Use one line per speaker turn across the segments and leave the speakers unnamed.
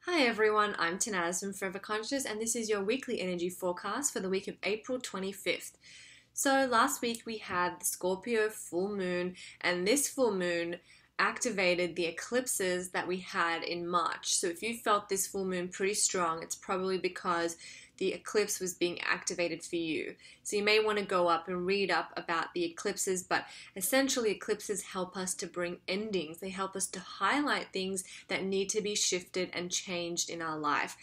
Hi everyone, I'm Tanaz from Forever Conscious, and this is your weekly energy forecast for the week of April 25th. So last week we had the Scorpio full moon, and this full moon activated the eclipses that we had in March. So if you felt this full moon pretty strong, it's probably because the eclipse was being activated for you. So you may want to go up and read up about the eclipses, but essentially eclipses help us to bring endings. They help us to highlight things that need to be shifted and changed in our life.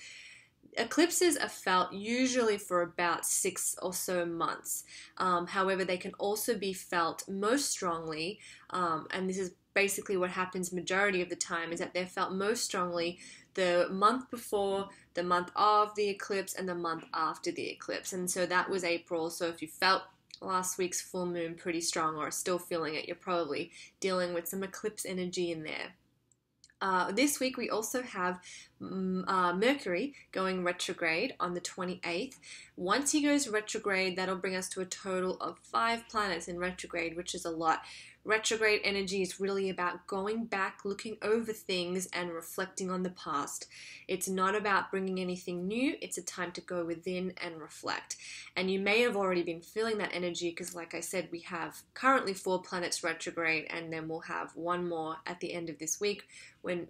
Eclipses are felt usually for about 6 or so months. However, they can also be felt most strongly, and this is basically what happens majority of the time, is that they're felt most strongly the month before, the month of the eclipse, and the month after the eclipse. And so that was April. So if you felt last week's full moon pretty strong or are still feeling it, you're probably dealing with some eclipse energy in there. This week we also have Mercury going retrograde on the 28th. Once he goes retrograde, that'll bring us to a total of 5 planets in retrograde, which is a lot. Retrograde energy is really about going back, looking over things, and reflecting on the past. It's not about bringing anything new. It's a time to go within and reflect. And you may have already been feeling that energy because, like I said, we have currently 4 planets retrograde, and then we'll have one more at the end of this week when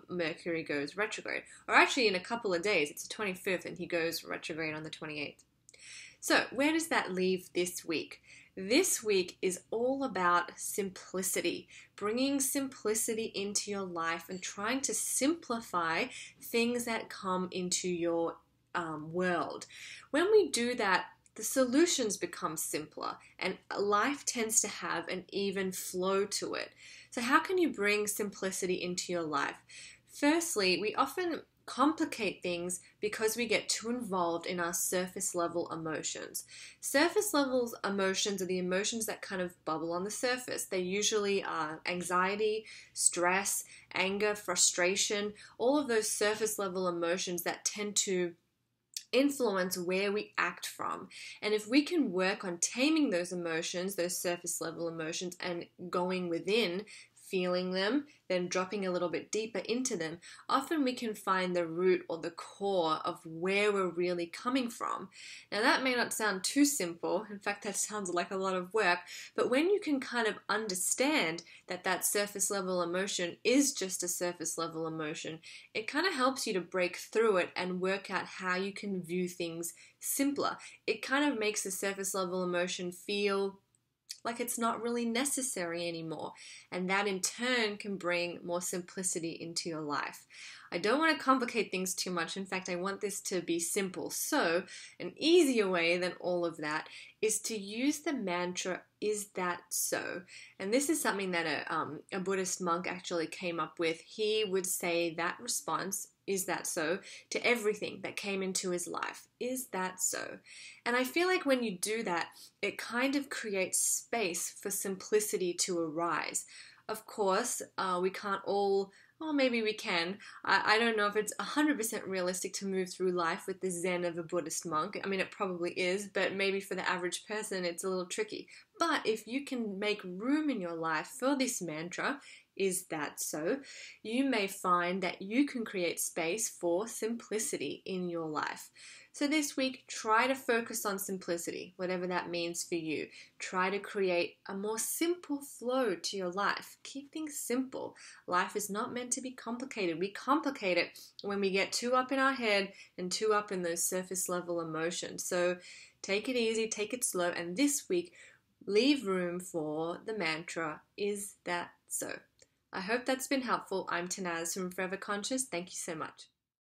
Mercury goes retrograde. Or actually in a couple of days. It's the 25th and he goes retrograde on the 28th. So where does that leave this week? This week is all about simplicity, bringing simplicity into your life and trying to simplify things that come into your world. When we do that, the solutions become simpler and life tends to have an even flow to it. So how can you bring simplicity into your life? Firstly, we often complicate things because we get too involved in our surface level emotions. Surface level emotions are the emotions that kind of bubble on the surface. They usually are anxiety, stress, anger, frustration, all of those surface level emotions that tend to influence where we act from. And if we can work on taming those emotions, those surface level emotions, and going within, feeling them, then dropping a little bit deeper into them, often we can find the root or the core of where we're really coming from. Now that may not sound too simple, in fact that sounds like a lot of work, but when you can kind of understand that that surface level emotion is just a surface level emotion, it kind of helps you to break through it and work out how you can view things simpler. It kind of makes the surface level emotion feel like it's not really necessary anymore. And that in turn can bring more simplicity into your life. I don't want to complicate things too much. In fact, I want this to be simple. So an easier way than all of that is to use the mantra, "Is that so?" And this is something that a Buddhist monk actually came up with. He would say that response, "Is that so?" to everything that came into his life. Is that so? And I feel like when you do that, it kind of creates space for simplicity to arise. Of course, we can't all, well, maybe we can. I don't know if it's 100% realistic to move through life with the zen of a Buddhist monk. I mean, it probably is, but maybe for the average person, it's a little tricky. But if you can make room in your life for this mantra, "Is that so?" you may find that you can create space for simplicity in your life. So this week, try to focus on simplicity, whatever that means for you. Try to create a more simple flow to your life. Keep things simple. Life is not meant to be complicated. We complicate it when we get too up in our head and too up in those surface level emotions. So take it easy, take it slow, and this week, leave room for the mantra, "Is that so?" I hope that's been helpful. I'm Tanaz from Forever Conscious. Thank you so much.